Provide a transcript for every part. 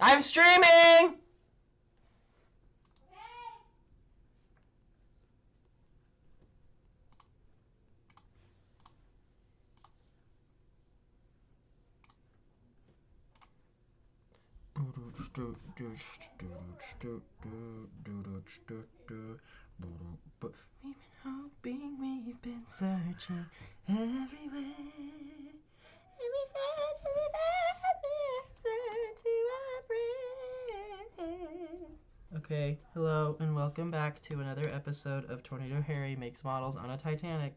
I'm streaming! We've been hoping, we've been searching everywhere. And we found the answer to our prayer. Okay, hello and welcome back to another episode of Tornado Harry Makes Models on a Titanic,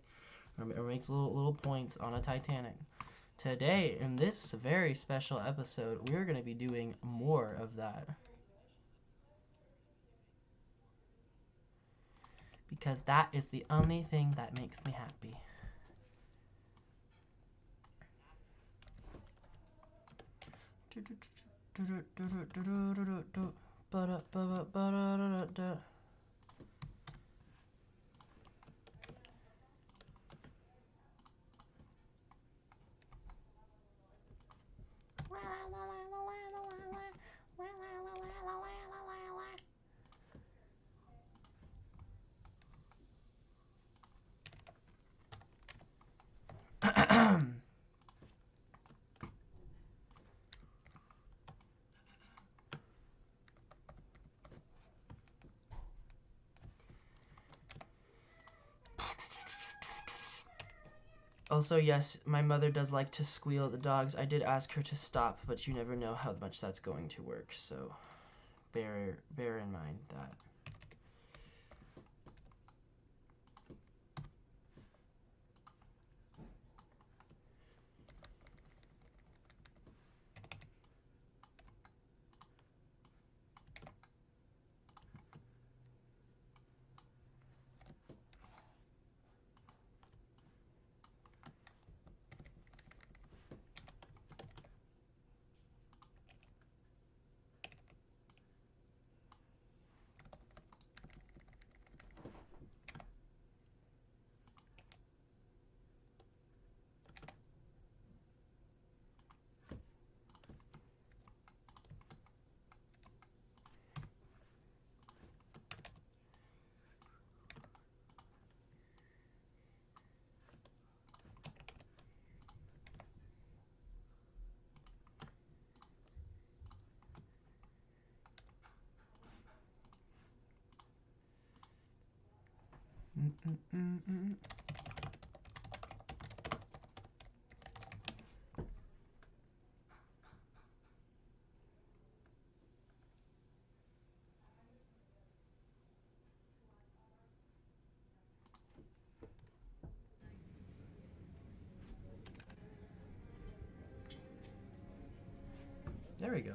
or makes little points on a Titanic. Today, in this very special episode, we're going to be doing more of that. Because that is the only thing that makes me happy. Also, yes, my mother does like to squeal at the dogs. I did ask her to stop, but you never know how much that's going to work, so bear in mind that. There we go.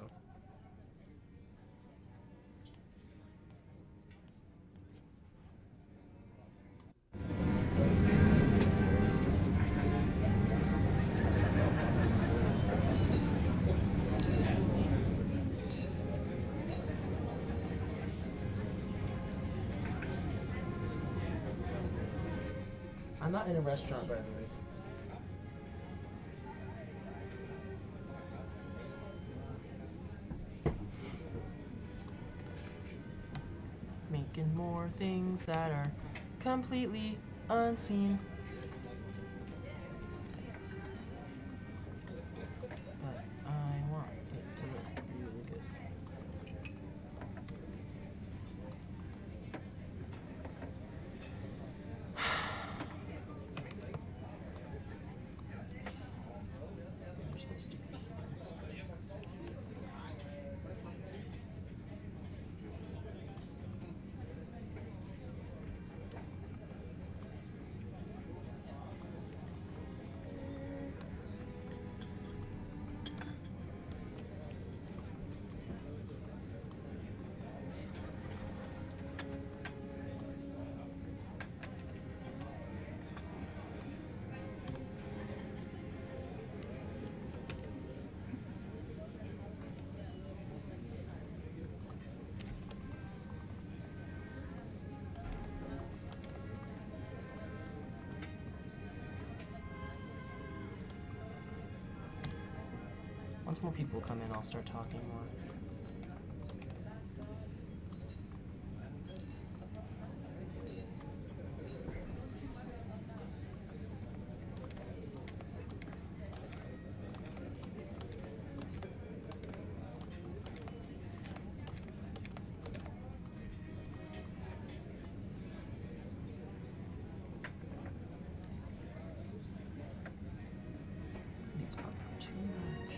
I'm not in a restaurant, by the way. Making more things that are completely unseen. But I want it to look really good. You're so stupid. Once more people come in, I'll start talking more. too much.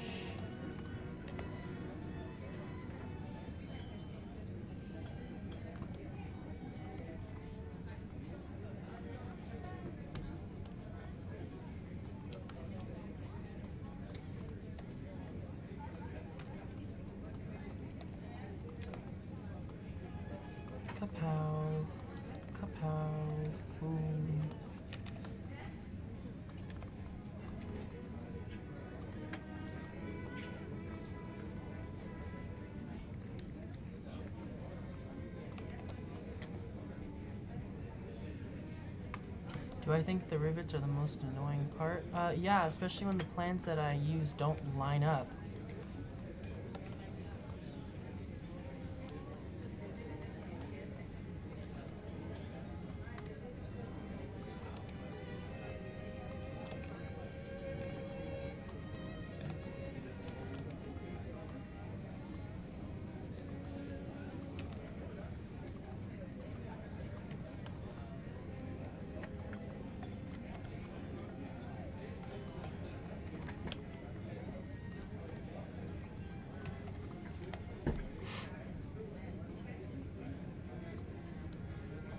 Kapow. Kapow. Boom. Do I think the rivets are the most annoying part? Yeah, especially when the plans that I use don't line up.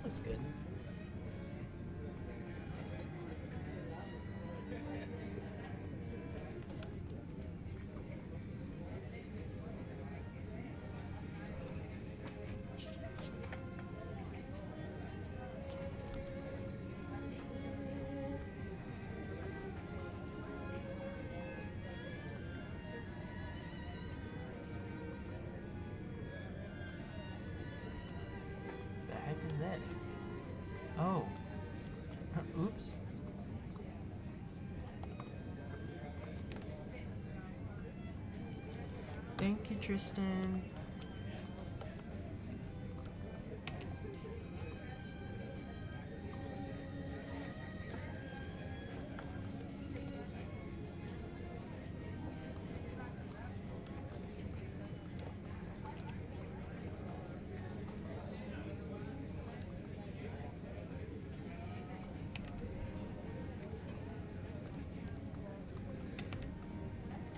Looks good. The heck is this? Oh. Oops. Thank you, Tristan.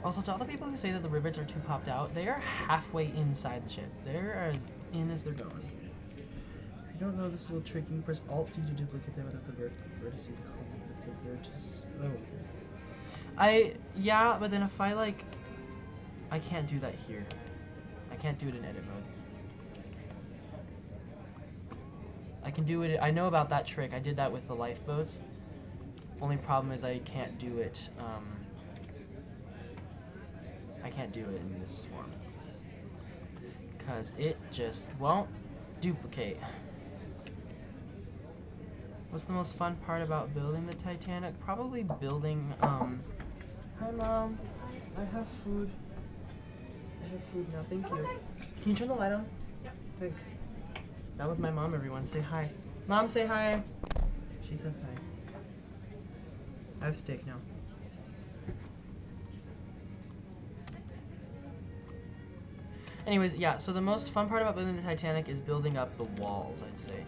Also, to all the people who say that the rivets are too popped out, they are halfway inside the chip. They're as in as they're going. If you don't know this little trick, you can press Alt-T to duplicate them without the vertices with the vertex. Oh. Yeah, but then if I can't do that here. I can't do it in edit mode. I can do it, I know about that trick. I did that with the lifeboats. Only problem is I can't do it, I can't do it in this form. Because it just won't duplicate. What's the most fun part about building the Titanic? Probably building, Hi Mom, I have food. I have food now, thank you. Can you turn the light on? Yep. Thanks. That was my mom, everyone. Say hi. Mom, say hi. She says hi. I have steak now. Anyways, yeah, so the most fun part about building the Titanic is building up the walls, I'd say.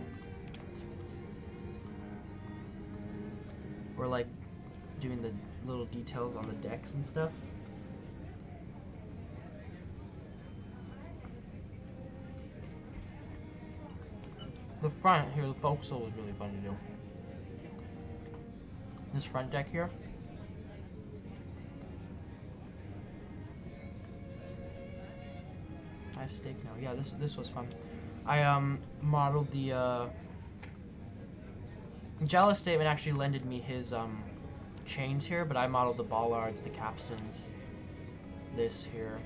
Or like doing the little details on the decks and stuff. The front here, the forecastle was really fun to do. This front deck here. I have steak now. Yeah, this was fun. I modeled the Jealous Statement actually lended me his chains here, but I modeled the bollards, the capstans, this here,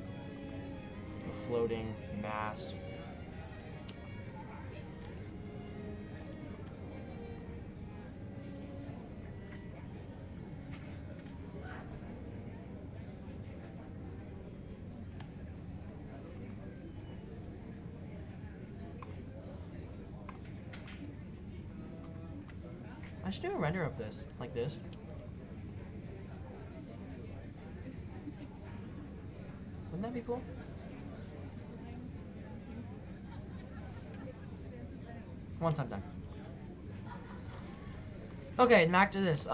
the floating mast. I should do a render of this, like this. Wouldn't that be cool? Once I'm done. Okay, back to this.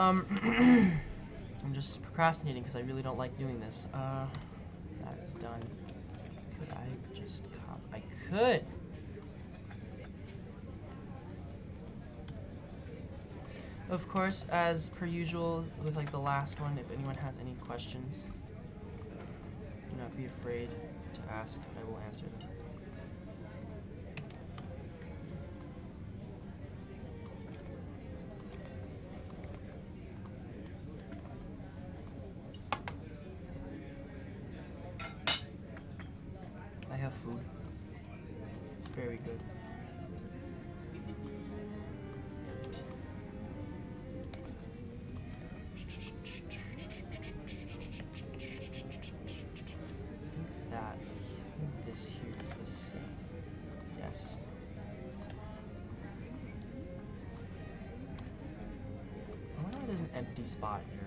I'm just procrastinating because I really don't like doing this. That is done. Could I just cop? I could! Of course, as per usual with like the last one, if anyone has any questions, do not be afraid to ask. I will answer them. I have food. It's very good. I think this here is the same. Yes. I wonder why there's an empty spot here.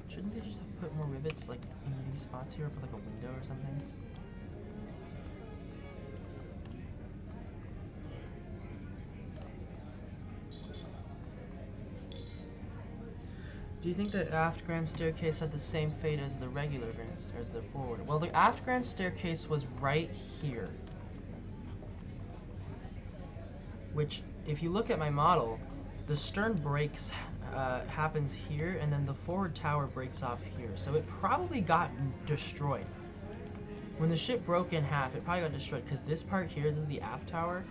Shouldn't they just have put more rivets like in these spots here, put like a window or something? Do you think the aft grand staircase had the same fate as the regular grand, as the forward? Well, the aft grand staircase was right here. Which, if you look at my model, the stern breaks happens here, and then the forward tower breaks off here. So it probably got destroyed. When the ship broke in half, it probably got destroyed because this part here, this is the aft tower.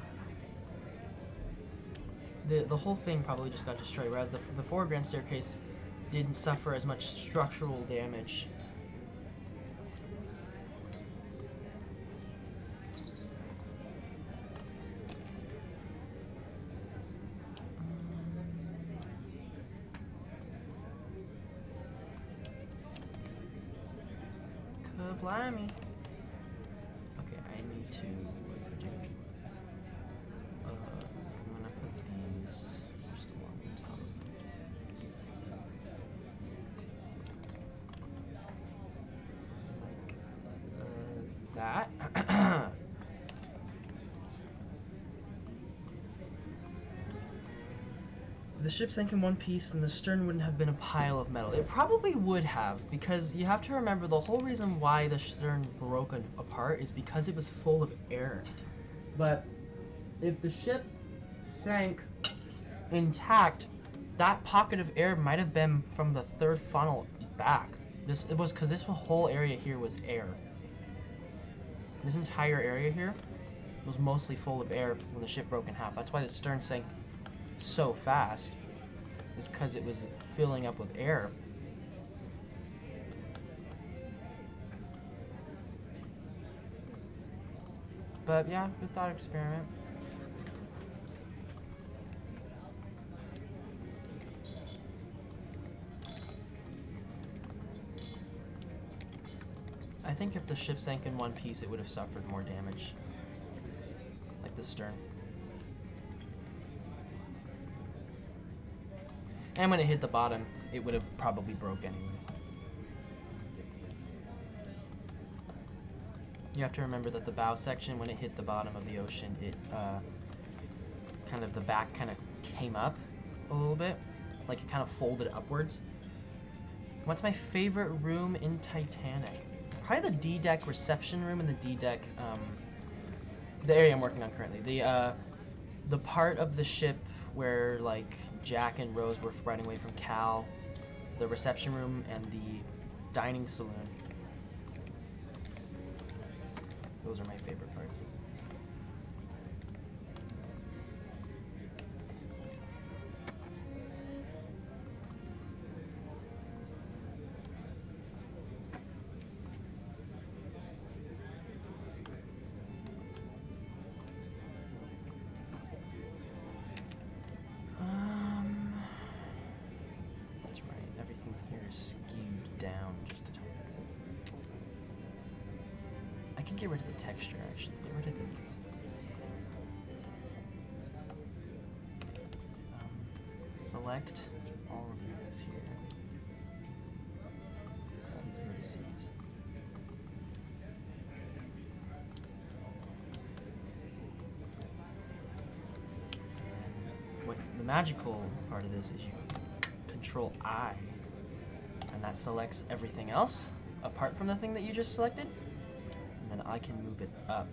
The whole thing probably just got destroyed, whereas the forward grand staircase didn't suffer as much structural damage. Blimey. Okay, I need to do. I'm gonna put these just along the top. That. If the ship sank in one piece, then the stern wouldn't have been a pile of metal. It probably would have, because you have to remember the whole reason why the stern broke apart is because it was full of air. But if the ship sank intact, that pocket of air might have been from the third funnel back. It was because this whole area here was air. This entire area here was mostly full of air when the ship broke in half. That's why the stern sank so fast. Is because it was filling up with air. But yeah, good thought experiment. I think if the ship sank in one piece, it would have suffered more damage. Like the stern. And when it hit the bottom, it would have probably broke anyways. You have to remember that the bow section, when it hit the bottom of the ocean, it kind of, the back kind of came up a little bit. Like it kind of folded upwards. What's my favorite room in Titanic? Probably the D-deck reception room and the D-deck, the area I'm working on currently. The part of the ship where like Jack and Rose were running away from Cal, the reception room, and the dining saloon. Those are my favorite parts. That's right. Everything here is skewed down just a tiny bit. I can get rid of the texture, actually. Get rid of these. Select all of these here. All these vertices. What the magical part of this is you Control I, and that selects everything else apart from the thing that you just selected, and then I can move it up.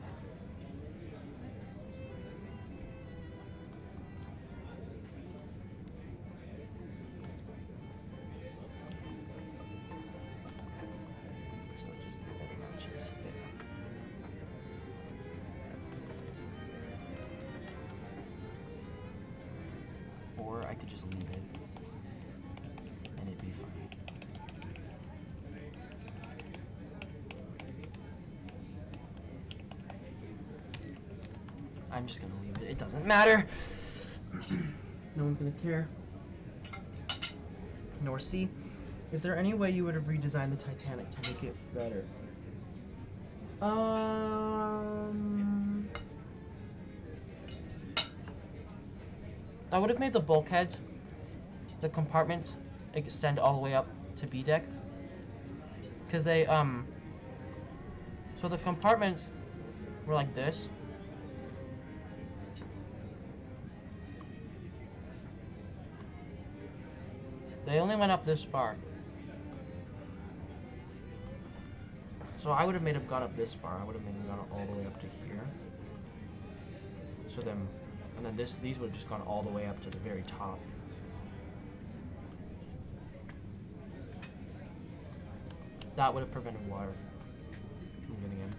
So just do that matches there. Or I could just leave it, and it'd be fine. I'm just gonna leave it. It doesn't matter. No one's gonna care. Nor see. Is there any way you would have redesigned the Titanic to make it better? I would have made the bulkheads, the compartments, extend all the way up to B deck. Because they, so the compartments were like this. They only went up this far. So I would have made them gone up this far. I would have made them gone all the way up to here. So then, and then these would have just gone all the way up to the very top. That would have prevented water from getting in.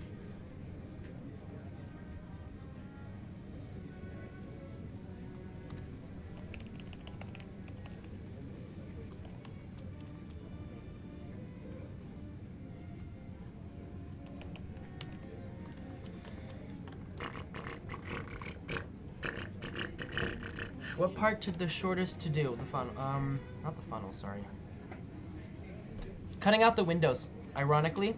What part took the shortest to do? The funnel, not the funnel, sorry. Cutting out the windows. Ironically,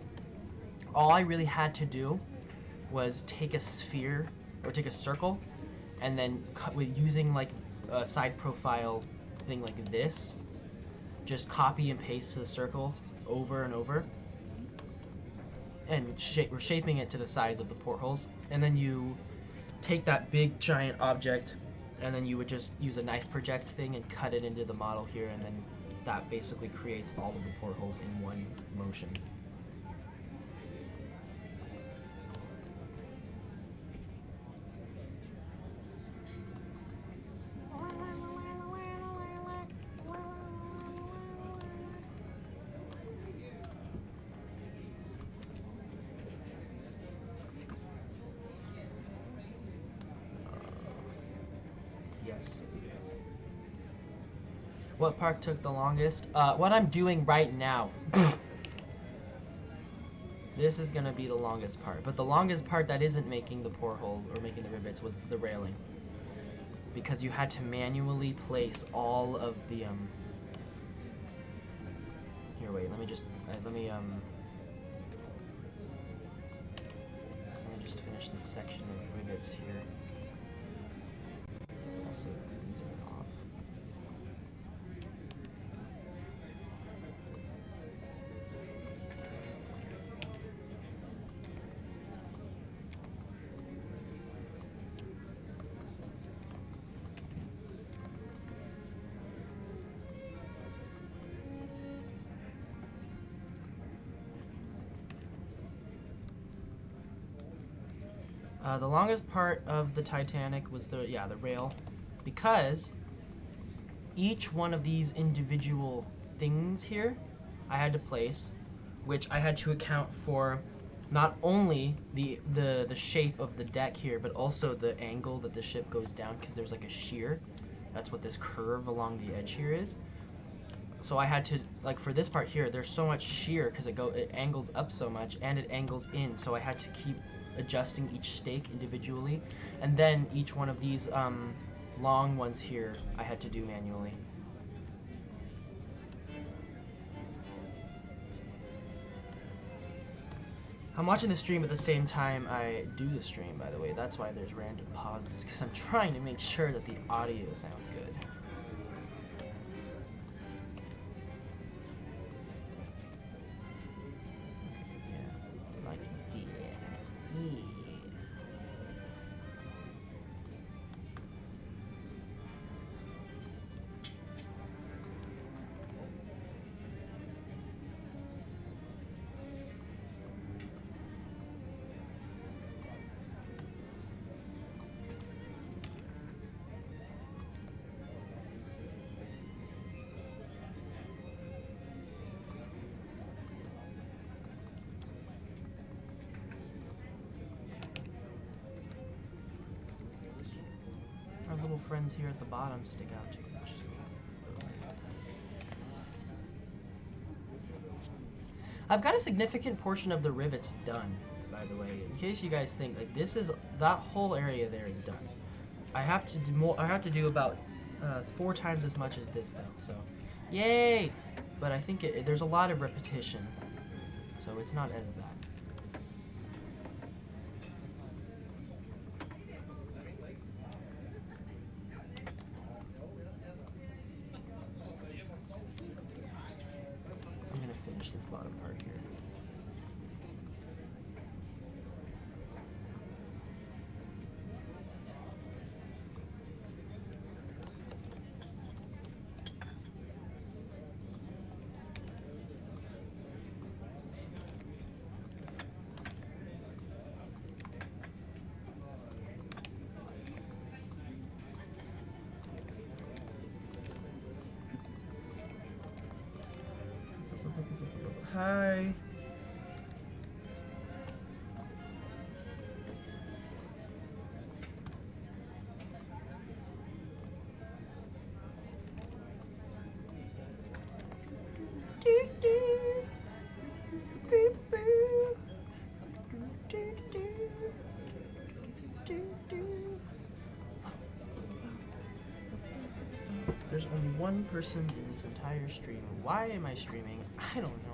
all I really had to do was take a sphere, or take a circle, and then cut with using like a side profile thing like this. Just copy and paste the circle over and over. And we're shaping it to the size of the portholes. And then you take that big giant object, and then you would just use a knife project thing and cut it into the model here, and then that basically creates all of the portholes in one motion. Yes. What part took the longest? What I'm doing right now. This is gonna be the longest part. But the longest part that isn't making the portholes or making the rivets was the railing. Because you had to manually place all of the, Here, wait, let me just, let me just finish this section of rivets here. Also, these are off. The longest part of the Titanic was the rail, because each one of these individual things here I had to place, which I had to account for not only the shape of the deck here, but also the angle that the ship goes down, because there's like a shear. That's what this curve along the edge here is. So I had to, like for this part here, there's so much shear because it angles up so much and it angles in, so I had to keep adjusting each stake individually, and then each one of these long ones here I had to do manually. I'm watching the stream at the same time I do the stream, by the way. That's why there's random pauses, because I'm trying to make sure that the audio sounds good. little friends here at the bottom stick out too much. I've got a significant portion of the rivets done, by the way. In case you guys think like that whole area there is done. I have to do more. I have to do about 4 times as much as this though. So, yay! But I think there's a lot of repetition, so it's not as bad. I'm gonna finish this bottom part here. Hi. There's only one person in this entire stream. Why am I streaming? I don't know.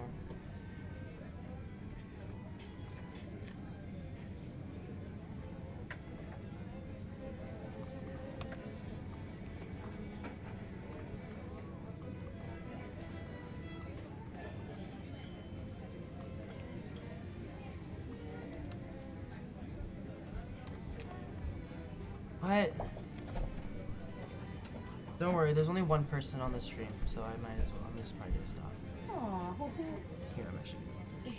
What? Don't worry, there's only one person on the stream, so I might as well. I'm just probably gonna stop. Aww. Here, I'm actually.